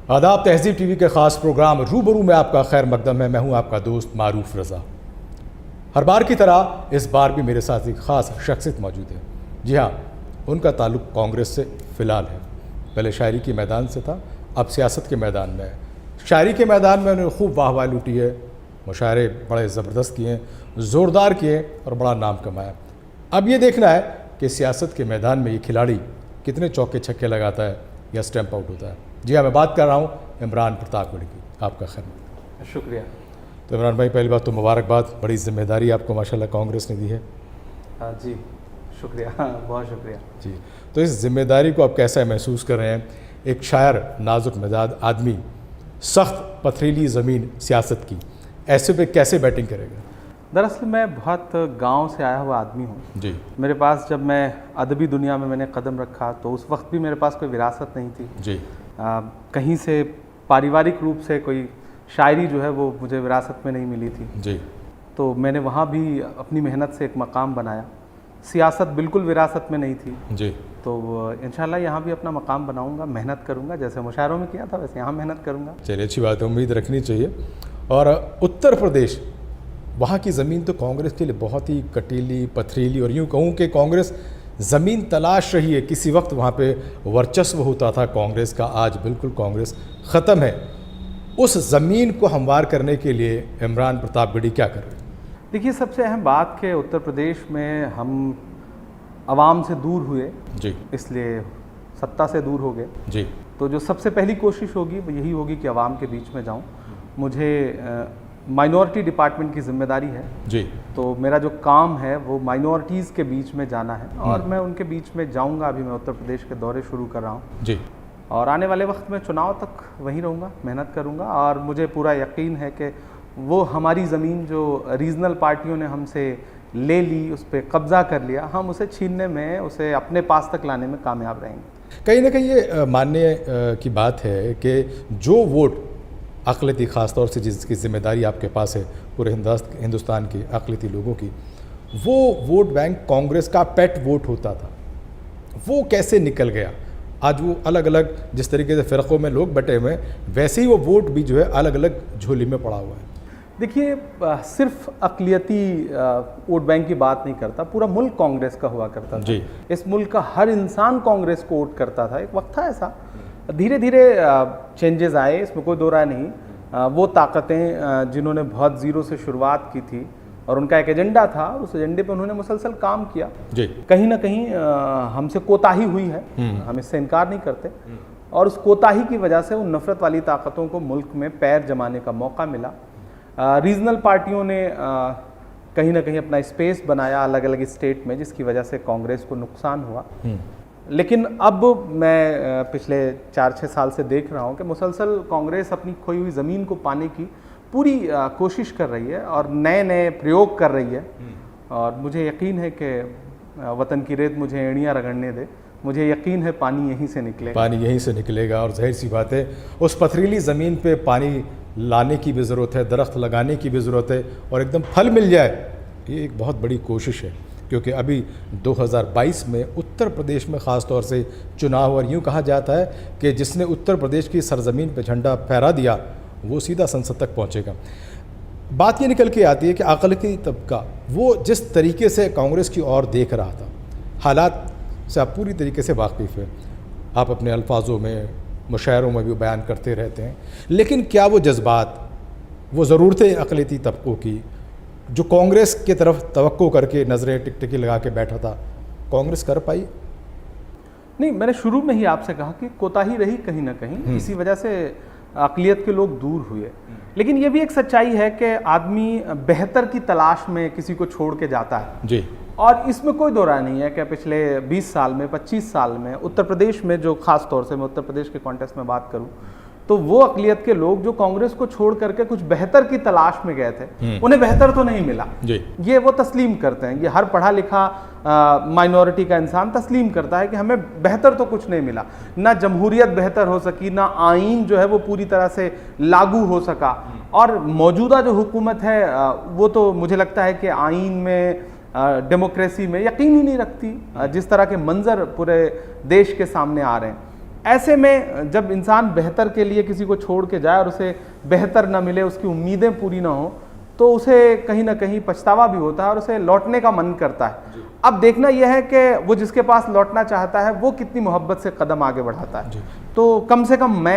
आदाब तहज़ीब टीवी के ख़ास प्रोग्राम रूबरू में आपका खैर मकदम है। मैं हूं आपका दोस्त मारूफ रज़ा। हर बार की तरह इस बार भी मेरे साथ एक ख़ास शख्सियत मौजूद है। जी हाँ, उनका ताल्लुक़ कांग्रेस से फ़िलहाल है। पहले शायरी के मैदान से था, अब सियासत के मैदान में है। शायरी के मैदान में उन्होंने खूब वाहवाही लूटी है, मुशायरे बड़े ज़बरदस्त किए, ज़ोरदार किए और बड़ा नाम कमाया। अब ये देखना है कि सियासत के मैदान में ये खिलाड़ी कितने चौके छक्के लगाता है या स्टैम्प आउट होता है। जी हाँ, मैं बात कर रहा हूँ इमरान प्रतापगढ़ी की। आपका खैर। शुक्रिया। तो इमरान भाई, पहली बात तो मुबारकबाद, बड़ी जिम्मेदारी आपको माशाल्लाह कांग्रेस ने दी है। जी शुक्रिया, बहुत शुक्रिया जी। तो इस जिम्मेदारी को आप कैसा महसूस कर रहे हैं? एक शायर, नाजुक मिजाज आदमी, सख्त पथरीली ज़मीन सियासत की, ऐसे पे कैसे बैटिंग करेगा? दरअसल मैं बहुत गांव से आया हुआ आदमी हूँ जी मेरे पास जब मैं अदबी दुनिया में मैंने कदम रखा तो उस वक्त भी मेरे पास कोई विरासत नहीं थी। जी कहीं से पारिवारिक रूप से कोई शायरी जो है वो मुझे विरासत में नहीं मिली थी। जी तो मैंने वहाँ भी अपनी मेहनत से एक मकाम बनाया। सियासत बिल्कुल विरासत में नहीं थी। जी। तो इंशाल्लाह यहाँ भी अपना मकाम बनाऊँगा, मेहनत करूँगा, जैसे मुशायरों में किया था वैसे यहाँ मेहनत करूँगा। चलिए, अच्छी बात है, उम्मीद रखनी चाहिए। और उत्तर प्रदेश, वहाँ की ज़मीन तो कांग्रेस के लिए बहुत ही कटीली, पथरीली, और यूँ कहूँ कि कांग्रेस ज़मीन तलाश रही है। किसी वक्त वहाँ पे वर्चस्व होता था कांग्रेस का, आज बिल्कुल कांग्रेस ख़त्म है। उस ज़मीन को हमवार करने के लिए इमरान प्रतापगढ़ी क्या कर रहे हैं? देखिए, सबसे अहम बात कि उत्तर प्रदेश में हम आवाम से दूर हुए, जी इसलिए सत्ता से दूर हो गए। जी। तो जो सबसे पहली कोशिश होगी वो यही होगी कि आवाम के बीच में जाऊं। मुझे माइनॉरिटी डिपार्टमेंट की जिम्मेदारी है। जी। तो मेरा जो काम है वो माइनॉरिटीज़ के बीच में जाना है और मैं उनके बीच में जाऊंगा। अभी मैं उत्तर प्रदेश के दौरे शुरू कर रहा हूँ जी। और आने वाले वक्त में चुनाव तक वहीं रहूँगा, मेहनत करूँगा। और मुझे पूरा यकीन है कि वो हमारी ज़मीन जो रीजनल पार्टियों ने हमसे ले ली, उस पर कब्ज़ा कर लिया, हम उसे छीनने में, उसे अपने पास तक लाने में कामयाब रहेंगे। कहीं ना कहीं ये मानने की बात है कि जो वोट अक़लियती, ख़ास तौर से जिसकी ज़िम्मेदारी आपके पास है पूरे हिंदुस्तान के अक़लियती लोगों की, वो वोट बैंक कांग्रेस का पेट वोट होता था, वो कैसे निकल गया? आज वो अलग अलग जिस तरीके से फ़िरक़ों में लोग बटे हुए हैं, वैसे ही वो वोट भी जो है अलग अलग झोली में पड़ा हुआ है। देखिए, सिर्फ अक़लियती वोट बैंक की बात नहीं करता, पूरा मुल्क कांग्रेस का हुआ करता था। जी। इस मुल्क का हर इंसान कांग्रेस को वोट करता था। एक वक्त था ऐसा, धीरे धीरे चेंजेस आए, इसमें कोई दो राय नहीं। वो ताकतें जिन्होंने बहुत ज़ीरो से शुरुआत की थी और उनका एक एजेंडा था, उस एजेंडे पे उन्होंने मुसलसल काम किया। जी। कहीं ना कहीं हमसे कोताही हुई है, हम इससे इनकार नहीं करते। और उस कोताही की वजह से उन नफ़रत वाली ताकतों को मुल्क में पैर जमाने का मौका मिला। रीजनल पार्टियों ने कहीं ना कहीं अपना स्पेस बनाया अलग अलग स्टेट में, जिसकी वजह से कांग्रेस को नुकसान हुआ। लेकिन अब मैं पिछले 4-6 साल से देख रहा हूँ कि मुसलसल कांग्रेस अपनी खोई हुई ज़मीन को पाने की पूरी कोशिश कर रही है और नए नए प्रयोग कर रही है। और मुझे यकीन है कि वतन की रेत मुझे एड़ियाँ रगड़ने दे, मुझे यकीन है पानी यहीं से निकलेगा। पानी यहीं से निकलेगा। और ज़ाहिर सी बात है, उस पथरीली ज़मीन पे पानी लाने की भी ज़रूरत है, दरख्त लगाने की भी ज़रूरत है, और एकदम फल मिल जाए, ये एक बहुत बड़ी कोशिश है। क्योंकि अभी 2022 में उत्तर प्रदेश में ख़ास तौर से चुनाव, और यूँ कहा जाता है कि जिसने उत्तर प्रदेश की सरज़मीन पे झंडा फहरा दिया वो सीधा संसद तक पहुँचेगा। बात ये निकल के आती है कि अक़लियती तबका वो जिस तरीके से कांग्रेस की ओर देख रहा था, हालात से आप पूरी तरीके से वाकिफ़ हैं, आप अपने अल्फाजों में, मुशायरों में भी बयान करते रहते हैं, लेकिन क्या वो जज्बात, वो ज़रूरतें अक़लियती तबकों की जो कांग्रेस की तरफ तवक्को करके नज़रें टिकटिकी लगा के बैठा था, कांग्रेस कर पाई? नहीं, मैंने शुरू में ही आपसे कहा कि कोताही रही कहीं ना कहीं, इसी वजह से अक़लियत के लोग दूर हुए। लेकिन ये भी एक सच्चाई है कि आदमी बेहतर की तलाश में किसी को छोड़ के जाता है। जी। और इसमें कोई दो राय नहीं है कि पिछले 20 साल में, 25 साल में उत्तर प्रदेश में, जो ख़ास तौर से मैं उत्तर प्रदेश के कॉन्टेक्स्ट में बात करूं, तो वो अक़लियत के लोग जो कांग्रेस को छोड़ करके कुछ बेहतर की तलाश में गए थे, उन्हें बेहतर तो नहीं मिला। जी। ये वो तस्लीम करते हैं, ये हर पढ़ा लिखा माइनॉरिटी का इंसान तस्लीम करता है कि हमें बेहतर तो कुछ नहीं मिला। ना जमहूरियत बेहतर हो सकी, ना आइन जो है वो पूरी तरह से लागू हो सका। और मौजूदा जो हुकूमत है वो तो मुझे लगता है कि आइन में, डेमोक्रेसी में यकीन ही नहीं रखती। जिस तरह के मंजर पूरे देश के सामने आ रहे हैं, ऐसे में जब इंसान बेहतर के लिए किसी को छोड़ के जाए और उसे बेहतर ना मिले, उसकी उम्मीदें पूरी ना हो, तो उसे कहीं ना कहीं पछतावा भी होता है और उसे लौटने का मन करता है। अब देखना यह है कि वो जिसके पास लौटना चाहता है वो कितनी मोहब्बत से कदम आगे बढ़ाता है। तो कम से कम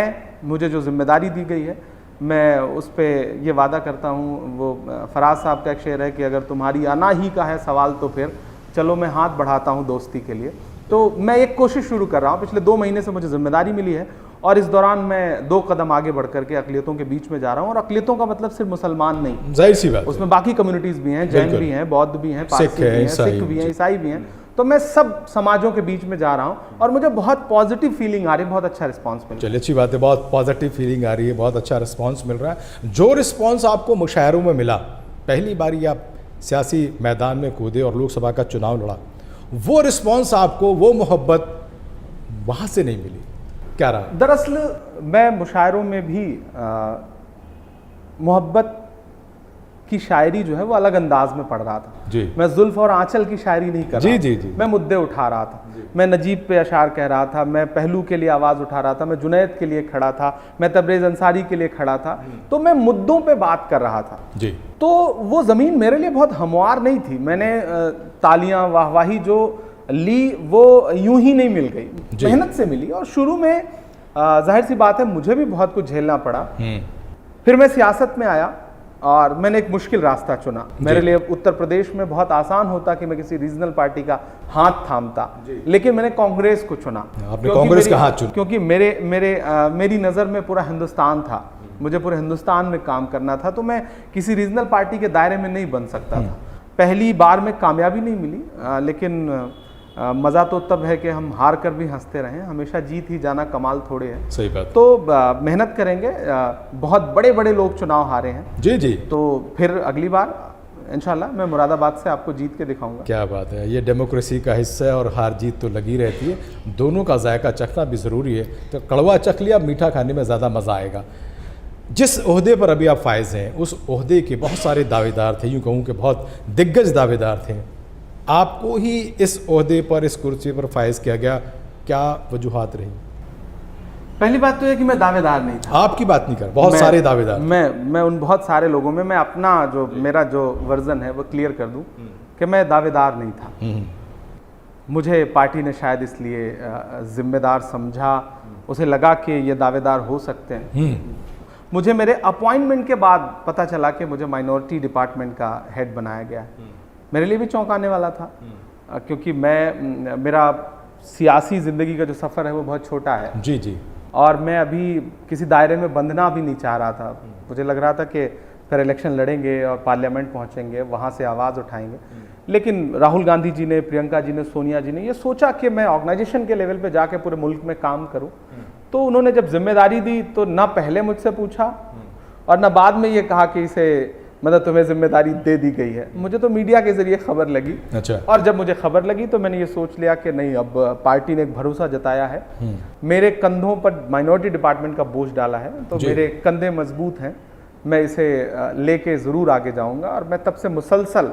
मुझे जो जिम्मेदारी दी गई है, मैं उस पर ये वादा करता हूँ। वो फराज साहब का एक शेर है कि अगर तुम्हारी आना ही का है सवाल तो फिर चलो मैं हाथ बढ़ाता हूँ दोस्ती के लिए। तो मैं एक कोशिश शुरू कर रहा हूँ। पिछले 2 महीने से मुझे जिम्मेदारी मिली है और इस दौरान मैं 2 कदम आगे बढ़ करके अक़लियतों के बीच में जा रहा हूँ। और अक़लियतों का मतलब सिर्फ मुसलमान नहीं, जाहिर सी बात, उसमें बाकी कम्युनिटीज़ भी हैं, जैन भी हैं, बौद्ध भी हैं, पारसी भी हैं, सिख भी हैं, ईसाई भी हैं। तो मैं सब समाजों के बीच में जा रहा हूँ और मुझे बहुत पॉजिटिव फीलिंग आ रही है, बहुत अच्छा रिस्पांस मिल रहा है। चलिए, अच्छी बात है, बहुत पॉजिटिव फीलिंग आ रही है, बहुत अच्छा रिस्पांस मिल रहा है। जो रिस्पांस आपको मुशायरों में मिला, पहली बारी आप सियासी मैदान में कूदे और लोकसभा का चुनाव लड़ा, वो रिस्पांस आपको, वो मोहब्बत वहाँ से नहीं मिली, क्या रहा? दरअसल मैं मुशायरों में भी मोहब्बत की शायरी जो है वो अलग अंदाज में पढ़ रहा था जी। मैं जुल्फ और आंचल की शायरी नहीं कर रहा जी। मैं मुद्दे उठा रहा था। मैं नजीब पे अशार कह रहा था, मैं पहलू के लिए आवाज़ उठा रहा था, मैं जुनैद के लिए खड़ा था, मैं तबरेज़ अंसारी के लिए खड़ा था। तो मैं मुद्दों पे बात कर रहा था जी। तो वो ज़मीन मेरे लिए बहुत हमवार नहीं थी। मैंने तालियां वाहवाही जो ली वो यूं ही नहीं मिल गई, मेहनत से मिली। और शुरू में जाहिर सी बात है मुझे भी बहुत कुछ झेलना पड़ा। फिर मैं सियासत में आया और मैंने एक मुश्किल रास्ता चुना। मेरे लिए उत्तर प्रदेश में बहुत आसान होता कि मैं किसी रीजनल पार्टी का हाथ थामता, लेकिन मैंने कांग्रेस को चुना। आपने कांग्रेस का हाथ चुना? क्योंकि मेरी नज़र में पूरा हिंदुस्तान था, मुझे पूरे हिंदुस्तान में काम करना था। तो मैं किसी रीजनल पार्टी के दायरे में नहीं बन सकता था। पहली बार में कामयाबी नहीं मिली, लेकिन मज़ा तो तब है कि हम हार कर भी हंसते रहें। हमेशा जीत ही जाना कमाल थोड़े है। सही बात। तो मेहनत करेंगे। बहुत बड़े बड़े लोग चुनाव हारे हैं जी। तो फिर अगली बार इंशाल्लाह मैं मुरादाबाद से आपको जीत के दिखाऊंगा। क्या बात है, ये डेमोक्रेसी का हिस्सा है और हार जीत तो लगी रहती है, दोनों का जायका चखना भी ज़रूरी है। तो कड़वा चख लिया, मीठा खाने में ज़्यादा मज़ा आएगा। जिस ओहदे पर अभी आप फायज़ हैं, उस ओहदे के बहुत सारे दावेदार थे, यूँ कहूँ कि बहुत दिग्गज दावेदार थे। आपको ही इस ओहदे पर, इस कुर्सी पर फायज़ किया गया, क्या वजूहात रही? पहली बात तो है कि मैं दावेदार नहीं था। आपकी बात नहीं कर, बहुत सारे दावेदार। मैं उन बहुत सारे लोगों में, मैं अपना जो मेरा जो वर्जन है वो क्लियर कर दूं कि मैं दावेदार नहीं था। मुझे पार्टी ने शायद इसलिए जिम्मेदार समझा, उसे लगा कि ये दावेदार हो सकते हैं। मुझे मेरे अपॉइंटमेंट के बाद पता चला कि मुझे माइनॉरिटी डिपार्टमेंट का हेड बनाया गया है। मेरे लिए भी चौंकाने वाला था, क्योंकि मेरा सियासी ज़िंदगी का जो सफ़र है वो बहुत छोटा है। जी। और मैं अभी किसी दायरे में बंधना भी नहीं चाह रहा था। मुझे लग रहा था कि फिर इलेक्शन लड़ेंगे और पार्लियामेंट पहुंचेंगे, वहाँ से आवाज़ उठाएंगे। लेकिन राहुल गांधी जी ने, प्रियंका जी ने, सोनिया जी ने ये सोचा कि मैं ऑर्गेनाइजेशन के लेवल पे जाके पूरे मुल्क में काम करूं। तो उन्होंने जब जिम्मेदारी दी तो ना पहले मुझसे पूछा और ना बाद में ये कहा कि इसे मतलब तुम्हें जिम्मेदारी दे दी गई है। मुझे तो मीडिया के जरिए खबर लगी। अच्छा। और जब मुझे खबर लगी तो मैंने ये सोच लिया कि नहीं, अब पार्टी ने एक भरोसा जताया है, मेरे कंधों पर माइनॉरिटी डिपार्टमेंट का बोझ डाला है, तो मेरे कंधे मजबूत हैं, मैं इसे लेके ज़रूर आगे जाऊंगा। और मैं तब से मुसलसल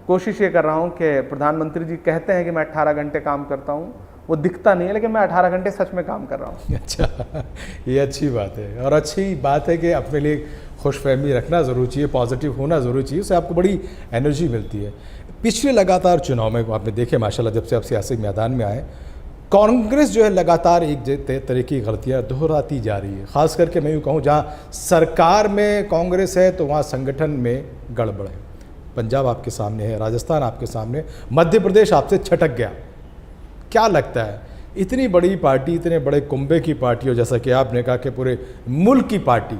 कोशिश ये कर रहा हूँ कि प्रधानमंत्री जी कहते हैं कि मैं 18 घंटे काम करता हूँ, वो दिखता नहीं है, लेकिन मैं 18 घंटे सच में काम कर रहा हूँ। अच्छा, ये अच्छी बात है। और अच्छी बात है कि अपने लिए खुशफहमी रखना ज़रूर चाहिए, पॉजिटिव होना ज़रूर चाहिए, उससे आपको बड़ी एनर्जी मिलती है। पिछले लगातार चुनाव में आपने देखे माशाल्लाह, जब से आप सियासी मैदान में आए, कांग्रेस जो है लगातार एक तरह की गलतियाँ दोहराती जा रही है। ख़ास करके मैं यूँ कहूँ, जहाँ सरकार में कांग्रेस है तो वहाँ संगठन में गड़बड़ है। पंजाब आपके सामने है, राजस्थान आपके सामने, मध्य प्रदेश आपसे छटक गया। क्या लगता है, इतनी बड़ी पार्टी, इतने बड़े कुंबे की पार्टी हो, जैसा कि आपने कहा कि पूरे मुल्क की पार्टी,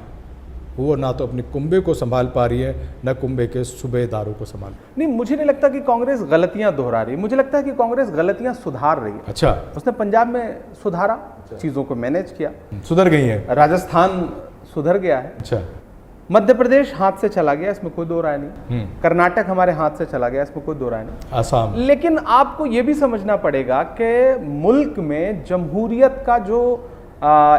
वो ना तो अपने कुंबे को संभाल पा रही है, ना कुंबे के सूबेदारों को संभाल। नहीं, मुझे नहीं लगता कि कांग्रेस गलतियां दोहरा रही है, मुझे लगता है कि कांग्रेस गलतियां सुधार रही है। अच्छा। उसने पंजाब में सुधारा, चीज़ों को मैनेज किया, सुधर गई है। राजस्थान सुधर गया है। अच्छा। मध्य प्रदेश हाथ से चला गया, इसमें कोई दो राय नहीं। कर्नाटक हमारे हाथ से चला गया, इसमें कोई दो राय नहीं। आसाम। लेकिन आपको ये भी समझना पड़ेगा कि मुल्क में जमहूरियत का जो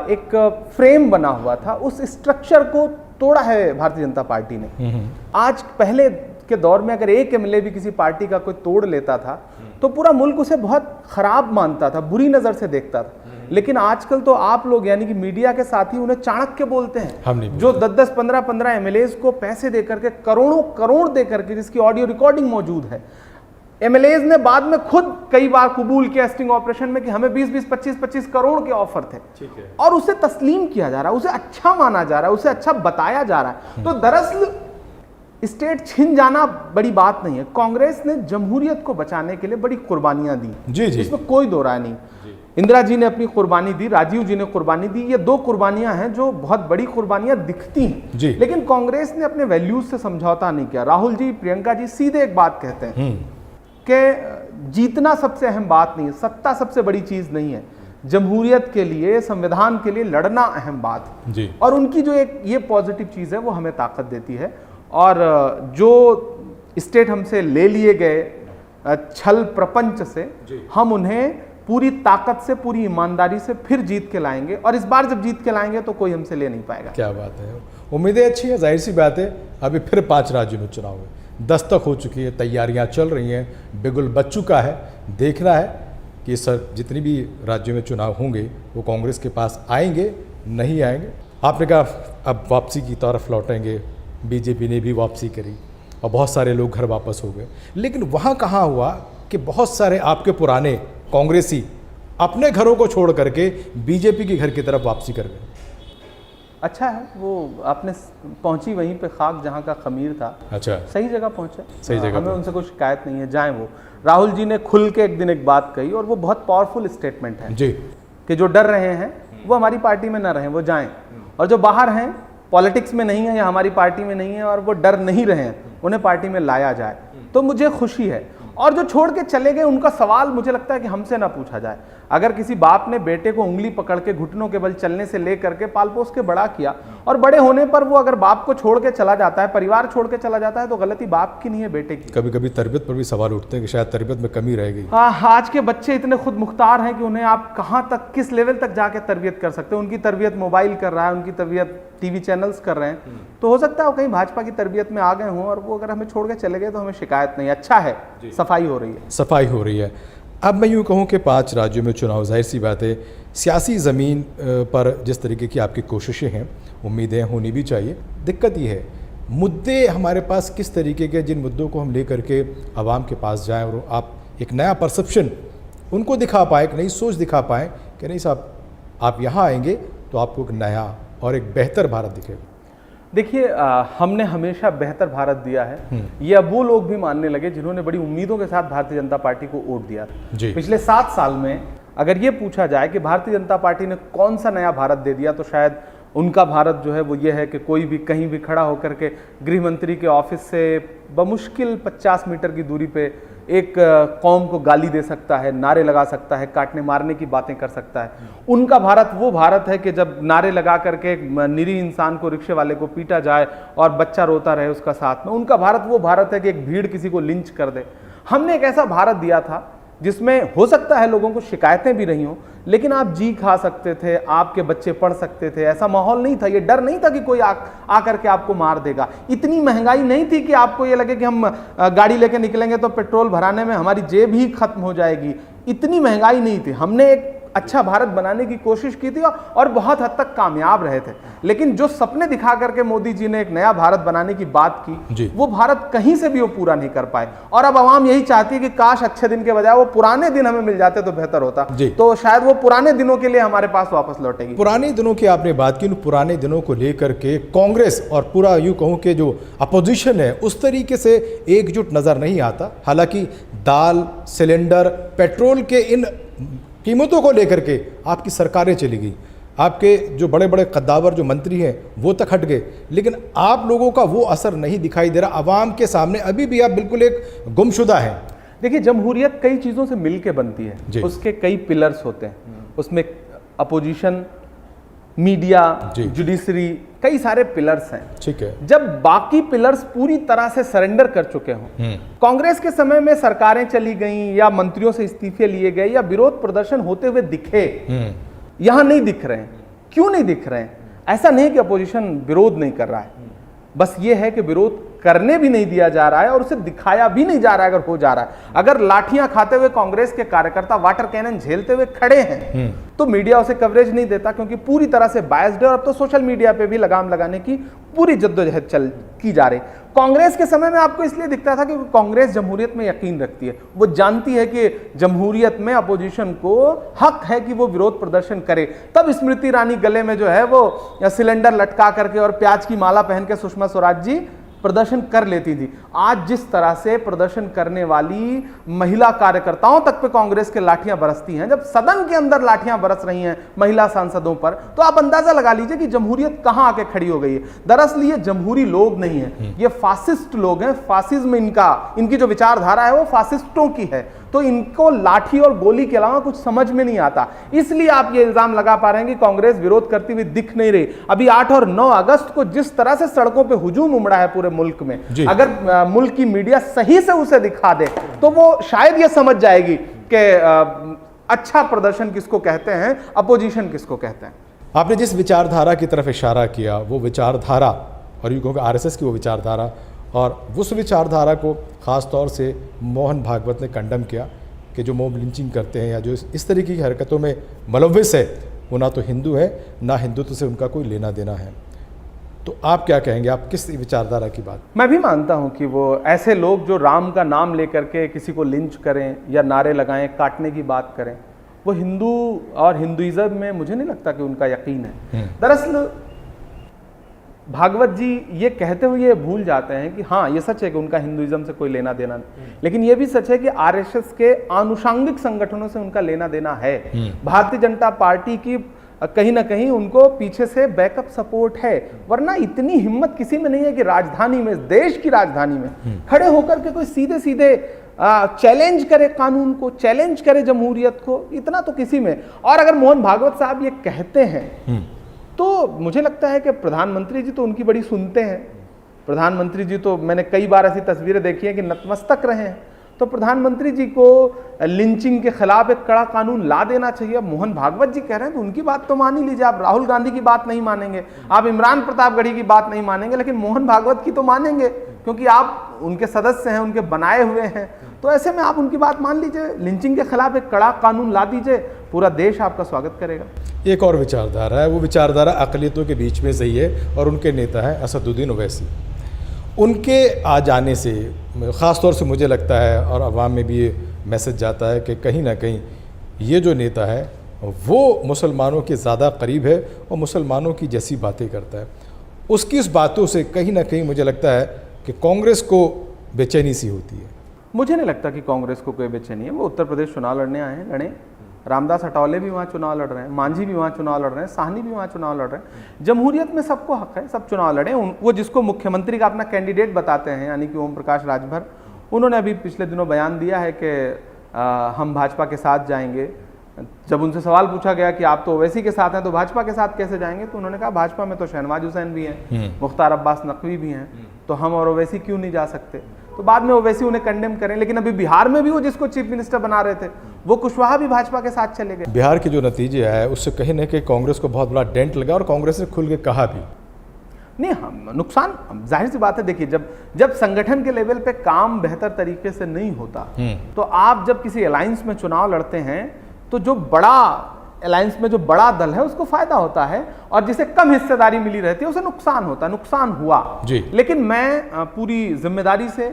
एक फ्रेम बना हुआ था, उस स्ट्रक्चर को तोड़ा है भारतीय जनता पार्टी ने। आज पहले के दौर में अगर एक एमएलए भी किसी पार्टी का कोई तोड़ लेता था तो पूरा मुल्क उसे बहुत खराब मानता था, बुरी नज़र से देखता था। लेकिन आजकल तो आप लोग यानी कि मीडिया के साथ ही उन्हें चाणक्य बोलते हैं। हम नहीं जो 10-10, 15-15 एमएलएज को पैसे देकर के, करोड़ों करोड़ देकर के, जिसकी ऑडियो रिकॉर्डिंग मौजूद है। एमएलएज ने बाद में खुद कई बार कबूल किया स्टिंग ऑपरेशन में कि हमें 20-20, 25-25 करोड़ के ऑफर थे, ठीक है, और उसे तस्लीम किया जा रहा है, उसे अच्छा माना जा रहा है, उसे अच्छा बताया जा रहा है। तो दरअसल स्टेट छिन जाना बड़ी बात नहीं है। कांग्रेस ने जमहूरियत को बचाने के लिए बड़ी कुर्बानियां दी, जी जी, इसमें कोई दो राय नहीं। इंदिरा जी ने अपनी कुर्बानी दी, राजीव जी ने कुर्बानी दी, ये दो कुर्बानियां हैं जो बहुत बड़ी कुर्बानियां दिखती हैं, लेकिन कांग्रेस ने अपने वैल्यूज से समझौता नहीं किया। राहुल जी, प्रियंका जी सीधे एक बात कहते हैं कि जीतना सबसे अहम बात नहीं है, सत्ता सबसे बड़ी चीज नहीं है, जमहूरियत के लिए, संविधान के लिए लड़ना अहम बात है। और उनकी जो एक ये पॉजिटिव चीज है वो हमें ताकत देती है। और जो स्टेट हमसे ले लिए गए छल प्रपंच से, हम उन्हें पूरी ताकत से, पूरी ईमानदारी से फिर जीत के लाएंगे, और इस बार जब जीत के लाएंगे तो कोई हमसे ले नहीं पाएगा। क्या बात है, उम्मीदें अच्छी है, जाहिर सी बात है। अभी फिर 5 राज्यों में चुनाव है, दस्तक हो चुकी है, तैयारियां चल रही हैं, बिगुल बच चुका है। देखना है कि सर जितनी भी राज्यों में चुनाव होंगे वो कांग्रेस के पास आएंगे, नहीं आएंगे। आपने कहा अब वापसी की तरफ लौटेंगे, बीजेपी ने भी वापसी करी और बहुत सारे लोग घर वापस हो गए, लेकिन वहाँ कहाँ हुआ कि बहुत सारे आपके पुराने कांग्रेसी अपने घरों को छोड़ करके बीजेपी के घर की तरफ वापसी कर गए। अच्छा है, वो आपने पहुंची वहीं पे खाक जहां का खमीर था। अच्छा, सही जगह पहुंचे, सही जगह, हमें उनसे कोई शिकायत नहीं है, जाएं वो। राहुल जी ने खुल के एक दिन एक बात कही, और वो बहुत पावरफुल स्टेटमेंट है जी, कि जो डर रहे हैं वो हमारी पार्टी में ना रहें, वो जाएं, और जो बाहर हैं, पॉलिटिक्स में नहीं है या हमारी पार्टी में नहीं है और वो डर नहीं रहे हैं, उन्हें पार्टी में लाया जाए। तो मुझे खुशी है। और जो छोड़ के चले गए उनका सवाल मुझे लगता है कि हमसे ना पूछा जाए। अगर किसी बाप ने बेटे को उंगली पकड़ के घुटनों के बल चलने से लेकर के पाल पोस के बड़ा किया, और बड़े होने पर वो अगर बाप को छोड़ के चला जाता है, परिवार छोड़ के चला जाता है, तो गलती बाप की नहीं है, बेटे की। कभी कभी तरबियत पर भी सवाल उठते हैं कि शायद तरबियत में कमी रह गई। हाँ, आज के बच्चे इतने खुद मुख्तार हैं कि उन्हें आप कहाँ तक, किस लेवल तक जाके तरबियत कर सकते हैं। उनकी तरबियत मोबाइल कर रहा है, उनकी तरबियत टीवी चैनल्स कर रहे हैं, तो हो सकता है वो कहीं भाजपा की तरबियत में आ गए हों, और वो अगर हमें छोड़ के चले गए तो हमें शिकायत नहीं। अच्छा है, सफाई हो रही है, सफाई हो रही है। अब मैं यूँ कहूँ कि 5 राज्यों में चुनाव, जाहिर सी बात है सियासी ज़मीन पर जिस तरीके की आपकी कोशिशें हैं, उम्मीदें होनी भी चाहिए। दिक्कत ये है, मुद्दे हमारे पास किस तरीके के, जिन मुद्दों को हम ले करके आवाम के पास जाएं और आप एक नया परसेप्शन उनको दिखा पाएँ, एक नई सोच दिखा पाएँ कि नहीं साहब आप यहाँ आएंगे तो आपको एक नया और एक बेहतर भारत दिखेगा। देखिए, हमने हमेशा बेहतर भारत दिया है, ये अब वो लोग भी मानने लगे जिन्होंने बड़ी उम्मीदों के साथ भारतीय जनता पार्टी को वोट दिया था। पिछले 7 साल में अगर ये पूछा जाए कि भारतीय जनता पार्टी ने कौन सा नया भारत दे दिया, तो शायद उनका भारत जो है वो ये है कि कोई भी कहीं भी खड़ा होकर के गृह मंत्री के ऑफिस से बमुश्किल 50 मीटर की दूरी पे एक कौम को गाली दे सकता है, नारे लगा सकता है, काटने मारने की बातें कर सकता है। उनका भारत वो भारत है कि जब नारे लगा करके निरीह इंसान को, रिक्शे वाले को पीटा जाए और बच्चा रोता रहे उसका साथ में। उनका भारत वो भारत है कि एक भीड़ किसी को लिंच कर दे। हमने एक ऐसा भारत दिया था जिसमें हो सकता है लोगों को शिकायतें भी रही हों, लेकिन आप जी खा सकते थे, आपके बच्चे पढ़ सकते थे, ऐसा माहौल नहीं था, ये डर नहीं था कि कोई आकर के आपको मार देगा। इतनी महंगाई नहीं थी कि आपको ये लगे कि हम गाड़ी लेके निकलेंगे तो पेट्रोल भराने में हमारी जेब ही खत्म हो जाएगी। इतनी महंगाई नहीं थी। हमने एक अच्छा भारत बनाने की कोशिश की थी और बहुत हद तक कामयाब रहे थे। लेकिन जो सपने दिखा करके मोदी जी ने एक नया भारत बनाने की बात की, वो भारत कहीं से भी वो पूरा नहीं कर पाए। और अब आवाम यही चाहती है कि काश अच्छे दिन के बजाय वो पुराने दिन हमें मिल जाते तो बेहतर होता। तो शायद वो पुराने दिनों के लिए हमारे पास वापस लौटेगी। पुराने दिनों की आपने बात की, पुराने दिनों को लेकर के कांग्रेस और पूरा यूं कहूं कि जो अपोजिशन है उस तरीके से एकजुट नजर नहीं आता। हालांकि दाल, सिलेंडर, पेट्रोल के इन कीमतों को लेकर के आपकी सरकारें चली गई, आपके जो बड़े बड़े कद्दावर जो मंत्री हैं वो तक हट गए, लेकिन आप लोगों का वो असर नहीं दिखाई दे रहा। आवाम के सामने अभी भी आप बिल्कुल एक गुमशुदा हैं। देखिए, जमहूरियत कई चीज़ों से मिल के बनती है, उसके कई पिलर्स होते हैं। उसमें अपोजिशन, मीडिया, जुडिशरी, कई सारे पिलर्स हैं। ठीक है। जब बाकी पिलर्स पूरी तरह से सरेंडर कर चुके हों, कांग्रेस के समय में सरकारें चली गईं या मंत्रियों से इस्तीफे लिए गए या विरोध प्रदर्शन होते हुए दिखे, यहां नहीं दिख रहे हैं। क्यों नहीं दिख रहे हैं? ऐसा नहीं कि अपोजिशन विरोध नहीं कर रहा है, बस ये है कि विरोध करने भी नहीं दिया जा रहा है और उसे दिखाया भी नहीं जा रहा है। अगर हो जा रहा है, अगर लाठियां खाते हुए कांग्रेस के कार्यकर्ता वाटर कैनन झेलते हुए खड़े हैं तो मीडिया उसे कवरेज नहीं देता, क्योंकि पूरी तरह से बायस्ड है। और अब तो सोशल मीडिया पे भी लगाम लगाने की पूरी जद्दोजहद की जा रही। कांग्रेस के समय में आपको इसलिए दिखता था कि कांग्रेस जमहूरियत में यकीन रखती है, वो जानती है कि जमहूरियत में अपोजिशन को हक है कि वो विरोध प्रदर्शन करे। तब स्मृति ईरानी गले में जो है वो सिलेंडर लटका करके और प्याज की माला पहन के सुषमा स्वराज जी प्रदर्शन कर लेती थी। आज जिस तरह से प्रदर्शन करने वाली महिला कार्यकर्ताओं तक पे कांग्रेस के लाठियां बरसती हैं, जब सदन के अंदर लाठियां बरस रही हैं महिला सांसदों पर, तो आप अंदाजा लगा लीजिए कि जमहूरियत कहां आके खड़ी हो गई है। दरअसल ये जमहूरी लोग नहीं है, ये फासिस्ट लोग हैं। फासिज्म इनकी जो विचारधारा है वो फासिस्टों की है, तो इनको लाठी और गोली के अलावा कुछ समझ में नहीं आता। इसलिए आप ये इल्जाम लगा पा रहे हैं कि कांग्रेस विरोध करती हुई दिख नहीं रही। अभी 8 और 9 अगस्त को जिस तरह से सड़कों पे हुजूम उमड़ा है पूरे मुल्क में, अगर मुल्क की मीडिया सही से उसे दिखा दे तो वो शायद ये समझ जाएगी कि अच्छा प्रदर्शन किसको कहते हैं, अपोजिशन किसको कहते हैं। आपने जिस विचारधारा की तरफ इशारा किया वो विचारधारा, और यूँ कहूँगा आरएसएस की वो विचारधारा, और उस विचारधारा को ख़ास तौर से मोहन भागवत ने कंडम किया कि जो मॉब लिंचिंग करते हैं या जो इस तरीके की हरकतों में मुलव्विस है वो ना तो हिंदू है ना हिंदुत्व से उनका कोई लेना देना है। तो आप क्या कहेंगे, आप किस विचारधारा की बात? मैं भी मानता हूं कि वो ऐसे लोग जो राम का नाम लेकर के किसी को लिंच करें या नारे लगाएं, काटने की बात करें, वो हिंदू और हिंदुइज्म में मुझे नहीं लगता कि उनका यकीन है। दरअसल भागवत जी ये कहते हुए ये भूल जाते हैं कि हाँ ये सच है कि उनका हिंदुइज्म से कोई लेना देना नहीं, लेकिन ये भी सच है कि आरएसएस के आनुषंगिक संगठनों से उनका लेना देना है। भारतीय जनता पार्टी की कहीं ना कहीं उनको पीछे से बैकअप सपोर्ट है, वरना इतनी हिम्मत किसी में नहीं है कि राजधानी में, देश की राजधानी में खड़े होकर के कोई सीधे सीधे चैलेंज करे कानून को, चैलेंज करे जमहूरियत को, इतना तो किसी में। और अगर मोहन भागवत साहब ये कहते हैं तो मुझे लगता है कि प्रधानमंत्री जी तो उनकी बड़ी सुनते हैं। प्रधानमंत्री जी तो मैंने कई बार ऐसी तस्वीरें देखी हैं कि नतमस्तक रहे हैं। तो प्रधानमंत्री जी को लिंचिंग के खिलाफ एक कड़ा कानून ला देना चाहिए। मोहन भागवत जी कह रहे हैं तो उनकी बात तो मान ही लीजिए। आप राहुल गांधी की बात नहीं मानेंगे, आप इमरान प्रतापगढ़ी की बात नहीं मानेंगे, लेकिन मोहन भागवत की तो मानेंगे क्योंकि आप उनके सदस्य हैं, उनके बनाए हुए हैं। तो ऐसे में आप उनकी बात मान लीजिए, लिंचिंग के खिलाफ एक कड़ा कानून ला दीजिए, पूरा देश आपका स्वागत करेगा। एक और विचारधारा है, वो विचारधारा अक़लियतों के बीच में सही है और उनके नेता हैं असदुद्दीन ओवैसी। उनके आ जाने से ख़ास तौर से मुझे लगता है और अवाम में भी ये मैसेज जाता है कि कहीं ना कहीं ये जो नेता है वो मुसलमानों के ज़्यादा करीब है और मुसलमानों की जैसी बातें करता है। उसकी इस बातों से कहीं ना कहीं मुझे लगता है कि कांग्रेस को बेचैनी सी होती है। मुझे नहीं लगता कि कांग्रेस को कोई बेचैनी है। वो उत्तर प्रदेश चुनाव लड़ने आए हैं, लड़े। रामदास अटावले भी वहाँ चुनाव लड़ रहे हैं, मांझी भी वहाँ चुनाव लड़ रहे हैं, साहनी भी वहाँ चुनाव लड़ रहे हैं। जमहूरियत में सबको हक है, सब चुनाव लड़े। वो जिसको मुख्यमंत्री का अपना कैंडिडेट बताते हैं, यानी कि ओम प्रकाश राजभर, उन्होंने अभी पिछले दिनों बयान दिया है कि हम भाजपा के साथ जाएंगे। जब उनसे सवाल पूछा गया कि आप तो ओवैसी के साथ हैं तो भाजपा के साथ कैसे जाएंगे, तो उन्होंने कहा भाजपा में तो शहनवाज हुसैन भी हैं, मुख्तार अब्बास नकवी भी हैं, तो हम और ओवैसी क्यों नहीं जा सकते। तो बाद में ओवैसी उन्हें कंडेम करें, लेकिन अभी बिहार में भी वो जिसको चीफ मिनिस्टर बना रहे थे वो कुशवाहा भी भाजपा के साथ चले गए। बिहार के जो नतीजे आए उससे कहीं ना कहीं कांग्रेस को बहुत बड़ा डेंट लगा और कांग्रेस ने खुल के कहा भी नहीं, हम नुकसान जाहिर सी बात है। देखिए, जब संगठन के लेवल पे काम बेहतर तरीके से नहीं होता तो आप जब किसी अलायंस में चुनाव लड़ते हैं तो जो बड़ा अलायंस में जो बड़ा दल है उसको फायदा होता है और जिसे कम हिस्सेदारी मिली रहती है उसे नुकसान होता है। नुकसान हुआ जी। लेकिन मैं पूरी जिम्मेदारी से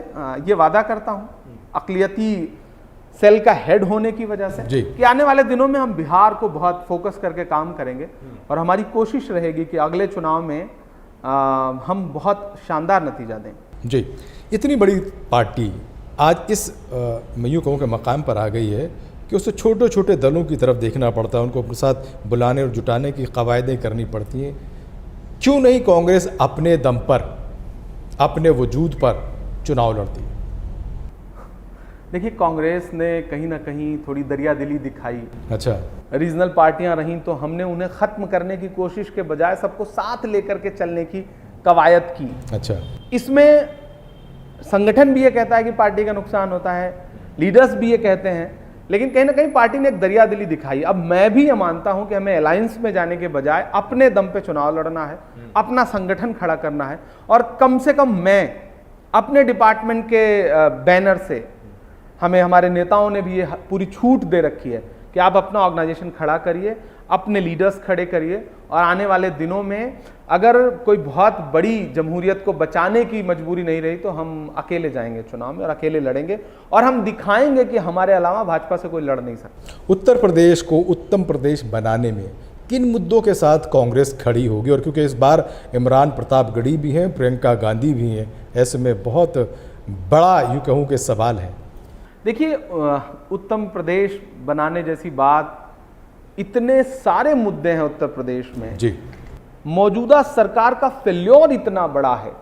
ये वादा करता हूं अक़लियती सेल का हेड होने की वजह से कि आने वाले दिनों में हम बिहार को बहुत फोकस करके काम करेंगे और हमारी कोशिश रहेगी कि अगले चुनाव में हम बहुत शानदार नतीजा दें। जी, इतनी बड़ी पार्टी आज इस मैं यूँ कहूँ के मकाम पर आ गई है कि उसे छोटे छोटे दलों की तरफ देखना पड़ता है, उनको अपने साथ बुलाने और जुटाने की कवायदें करनी पड़ती हैं। क्यों नहीं कांग्रेस अपने दम पर, अपने वजूद पर चुनाव लड़ती है? देखिए, कांग्रेस ने कहीं ना कहीं थोड़ी दरियादिली दिखाई। अच्छा, रीजनल पार्टियां रहीं तो हमने उन्हें ख़त्म करने की कोशिश के बजाय सबको साथ लेकर के चलने की कवायद की। अच्छा, इसमें संगठन भी ये कहता है कि पार्टी का नुकसान होता है, लीडर्स भी ये कहते हैं, लेकिन कहीं ना कहीं पार्टी ने एक दरियादिली दिखाई। अब मैं भी ये मानता हूं कि हमें अलायंस में जाने के बजाय अपने दम पे चुनाव लड़ना है, अपना संगठन खड़ा करना है और कम से कम मैं अपने डिपार्टमेंट के बैनर से हमें हमारे नेताओं ने भी ये पूरी छूट दे रखी है कि आप अपना ऑर्गेनाइजेशन खड़ा करिए, अपने लीडर्स खड़े करिए, और आने वाले दिनों में अगर कोई बहुत बड़ी जमहूरियत को बचाने की मजबूरी नहीं रही तो हम अकेले जाएंगे चुनाव में और अकेले लड़ेंगे, और हम दिखाएंगे कि हमारे अलावा भाजपा से कोई लड़ नहीं सकता। उत्तर प्रदेश को उत्तम प्रदेश बनाने में किन मुद्दों के साथ कांग्रेस खड़ी होगी? और क्योंकि इस बार इमरान प्रतापगढ़ी भी हैं, प्रियंका गांधी भी हैं, ऐसे में बहुत बड़ा यूँ कहूँ कि सवाल है। देखिए, उत्तम प्रदेश बनाने जैसी बात, इतने सारे मुद्दे हैं उत्तर प्रदेश में जी। मौजूदा सरकार का फेल्योर इतना बड़ा है।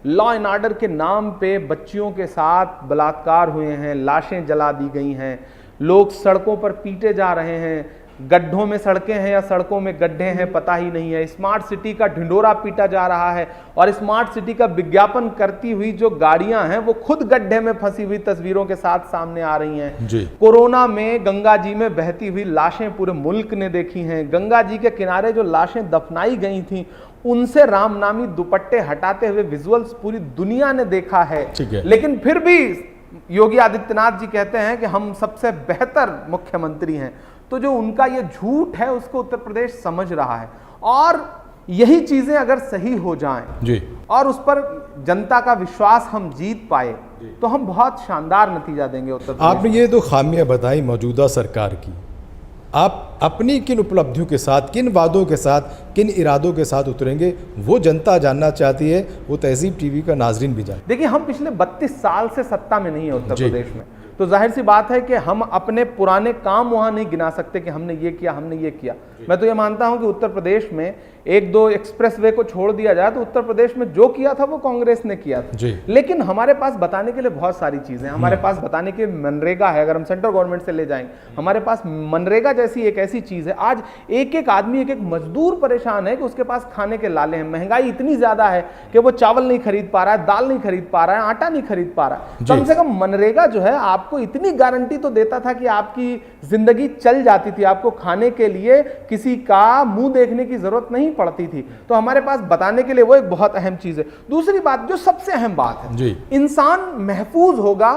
लॉ एंड ऑर्डर के नाम पे बच्चियों के साथ बलात्कार हुए हैं, लाशें जला दी गई हैं, लोग सड़कों पर पीटे जा रहे हैं, गड्ढों में सड़कें हैं या सड़कों में गड्ढे हैं पता ही नहीं है, स्मार्ट सिटी का ढिंडोरा पीटा जा रहा है, और स्मार्ट सिटी का विज्ञापन करती हुई जो गाड़ियां हैं वो खुद गड्ढे में फंसी हुई तस्वीरों के साथ सामने आ रही हैं जी। कोरोना में गंगा जी में बहती हुई लाशें पूरे मुल्क ने देखी हैं। गंगा जी के किनारे जो लाशें दफनाई गई थी उनसे राम नामी दुपट्टे हटाते हुए विजुअल्स पूरी दुनिया ने देखा है। लेकिन फिर भी योगी आदित्यनाथ जी कहते हैं कि हम सबसे बेहतर मुख्यमंत्री हैं। तो जो उनका ये झूठ है उसको उत्तर प्रदेश समझ रहा है, और यही चीजें अगर सही हो जाएं जी, और उस पर जनता का विश्वास हम जीत पाए तो हम बहुत शानदार नतीजा देंगे उत्तर प्रदेश। आपने ये दो खामियां बताई मौजूदा सरकार की, आप अपनी किन उपलब्धियों के साथ, किन वादों के साथ, किन इरादों के साथ उतरेंगे, वो जनता जानना चाहती है, वो तहजीब टीवी का नाजरीन भी जाने। देखिए, हम पिछले 32 साल से सत्ता में नहीं है उत्तर प्रदेश में, तो जाहिर सी बात है कि हम अपने पुराने काम वहां नहीं गिना सकते कि हमने ये किया, हमने ये किया। मैं तो ये मानता हूं कि उत्तर प्रदेश में एक दो एक्सप्रेसवे को छोड़ दिया जाए तो उत्तर प्रदेश में जो किया था वो कांग्रेस ने किया था। लेकिन हमारे पास बताने के लिए बहुत सारी चीजें हैं। हमारे पास बताने के मनरेगा है, अगर हम सेंट्रल गवर्नमेंट से ले जाएंगे, हमारे पास मनरेगा जैसी एक ऐसी चीज है। आज एक एक आदमी, एक एक मजदूर परेशान है कि उसके पास खाने के लाले हैं। महंगाई इतनी ज्यादा है कि वो चावल नहीं खरीद पा रहा है, दाल नहीं खरीद पा रहा है, आटा नहीं खरीद पा रहा है। कम से कम मनरेगा जो है आपको इतनी गारंटी तो देता था कि आपकी जिंदगी चल जाती थी, आपको खाने के लिए किसी का मुंह देखने की जरूरत नहीं पड़ती थी। तो हमारे पास बताने के लिए वो एक बहुत अहम चीज है। दूसरी बात, जो सबसे अहम बात है, इंसान महफूज होगा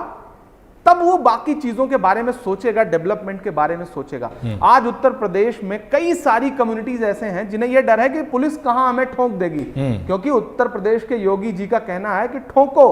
तब वो बाकी चीजों के बारे में सोचेगा, डेवलपमेंट के बारे में सोचेगा। आज उत्तर प्रदेश में कई सारी कम्युनिटीज ऐसे हैं जिन्हें यह डर है कि पुलिस कहां हमें ठोक देगी, क्योंकि उत्तर प्रदेश के योगी जी का कहना है कि ठोको,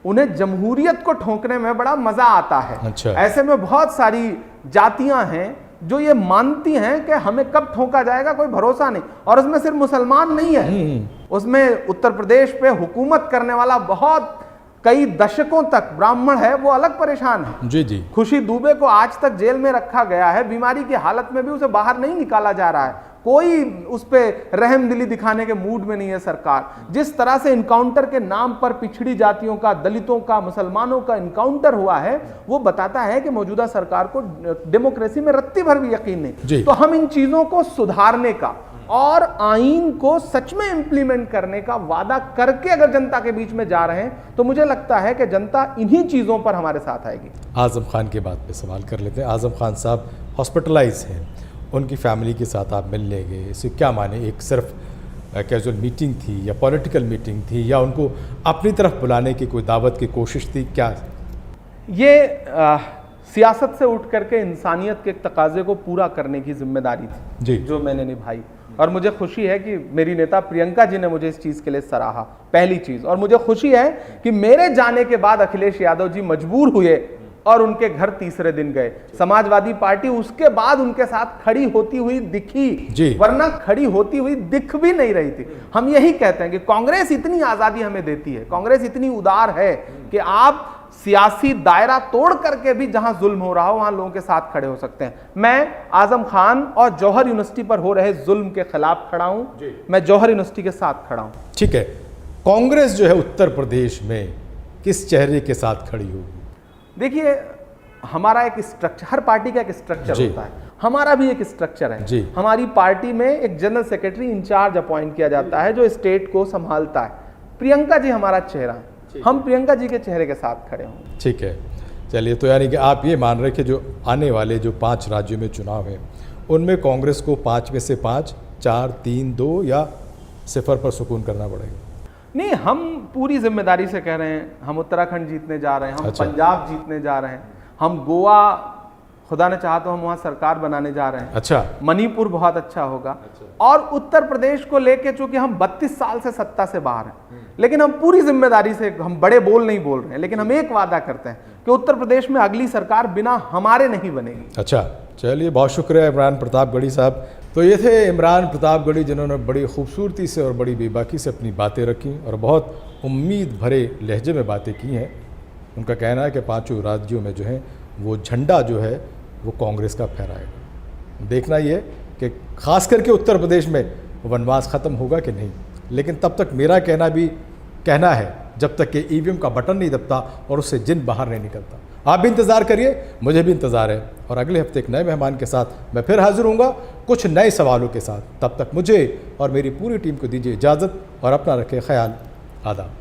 उन्हें जमहूरियत को ठोकने में बड़ा मजा आता है। अच्छा। ऐसे में बहुत सारी जातियां हैं जो ये मानती हैं कि हमें कब ठोका जाएगा कोई भरोसा नहीं, और उसमें सिर्फ मुसलमान नहीं है, उसमें उत्तर प्रदेश पे हुकूमत करने वाला बहुत कई दशकों तक ब्राह्मण है, वो अलग परेशान है। जी। खुशी दुबे को आज तक जेल में रखा गया है, बीमारी की हालत में भी उसे बाहर नहीं निकाला जा रहा है, कोई उस पर रहमदिली दिखाने के मूड में नहीं है सरकार। जिस तरह से इनकाउंटर के नाम पर पिछड़ी जातियों का, दलितों का, मुसलमानों का इनकाउंटर हुआ है, वो बताता है कि मौजूदा सरकार को डेमोक्रेसी में रत्ती भर भी यकीन नहीं। तो हम इन चीजों को सुधारने का और आईन को सच में इंप्लीमेंट करने का वादा करके अगर जनता के बीच में जा रहे हैं तो मुझे लगता है कि जनता इन्हीं चीजों पर हमारे साथ आएगी। आजम खान के बात पे सवाल कर लेते हैं। आजम खान साहब हॉस्पिटलाइज हैं, उनकी फैमिली के साथ आप मिलने गए, इसे क्या माने? एक सिर्फ कैजुअल मीटिंग थी या पॉलिटिकल मीटिंग थी या उनको अपनी तरफ बुलाने की कोई दावत की कोशिश थी, क्या? ये सियासत से उठ करके इंसानियत के तकाजे को पूरा करने की जिम्मेदारी थी जी, जो मैंने निभाई, और मुझे खुशी है कि मेरी नेता प्रियंका जी ने मुझे इस चीज के लिए सराहा, पहली चीज। और मुझे खुशी है कि मेरे जाने के बाद अखिलेश यादव जी मजबूर हुए और उनके घर तीसरे दिन गए। समाजवादी पार्टी उसके बाद उनके साथ खड़ी होती हुई दिखी, वरना खड़ी होती हुई दिख भी नहीं रही थी। हम यही कहते हैं कि कांग्रेस इतनी आजादी हमें देती है, कांग्रेस इतनी उदार है कि आप सियासी दायरा तोड़ करके भी जहां जुल्म हो रहा हो वहां लोगों के साथ खड़े हो सकते हैं। मैं आजम खान और जौहर यूनिवर्सिटी पर हो रहे जुल्म के खिलाफ खड़ा हूं, मैं जौहर यूनिवर्सिटी के साथ खड़ा हूं। ठीक है, कांग्रेस जो है उत्तर प्रदेश में किस चेहरे के साथ खड़ी होगी? देखिए, हमारा एक स्ट्रक्चर, हर पार्टी का एक स्ट्रक्चर होता है, हमारा भी एक स्ट्रक्चर है। हमारी पार्टी में एक जनरल सेक्रेटरी इंचार्ज अपॉइंट किया जाता है जो स्टेट को संभालता है। प्रियंका जी हमारा चेहरा है, हम प्रियंका जी के चेहरे के साथ खड़े होंगे। ठीक है, चलिए, तो यानी कि आप ये मान रहे कि जो आने वाले जो 5 राज्यों में चुनाव है उनमें कांग्रेस को 5 में से 5, 4, 3, 2 या 0 पर सुकून करना पड़ेगा? नहीं, हम पूरी जिम्मेदारी से कह रहे हैं, हम उत्तराखंड जीतने जा रहे हैं, हम अच्छा। पंजाब जीतने जा रहे हैं, हम गोवा खुदा ने चाहा तो हम वहाँ सरकार बनाने जा रहे हैं, अच्छा, मणिपुर बहुत अच्छा होगा। और उत्तर प्रदेश को लेके चूंकि हम 32 साल से सत्ता से बाहर हैं, लेकिन हम पूरी जिम्मेदारी से, हम बड़े बोल नहीं बोल रहे हैं, लेकिन हम एक वादा करते हैं कि उत्तर प्रदेश में अगली सरकार बिना हमारे नहीं बनेगी। अच्छा, चलिए, बहुत शुक्रिया इमरान प्रतापगढ़ी साहब। तो ये थे इमरान प्रतापगढ़ी, जिन्होंने बड़ी खूबसूरती से और बड़ी बेबाकी से अपनी बातें रखी और बहुत उम्मीद भरे लहजे में बातें की हैं। उनका कहना है कि 5 राज्यों में जो है वो झंडा जो है वो कांग्रेस का फहराएगा। देखना ये कि खास करके उत्तर प्रदेश में वनवास ख़त्म होगा कि नहीं, लेकिन तब तक मेरा कहना है जब तक कि ईवीएम का बटन नहीं दबता और उससे जिन बाहर नहीं निकलता। आप भी इंतज़ार करिए, मुझे भी इंतज़ार है, और अगले हफ्ते एक नए मेहमान के साथ मैं फिर हाजिर हूँगा कुछ नए सवालों के साथ। तब तक मुझे और मेरी पूरी टीम को दीजिए इजाज़त और अपना रखें ख्याल। आदाब।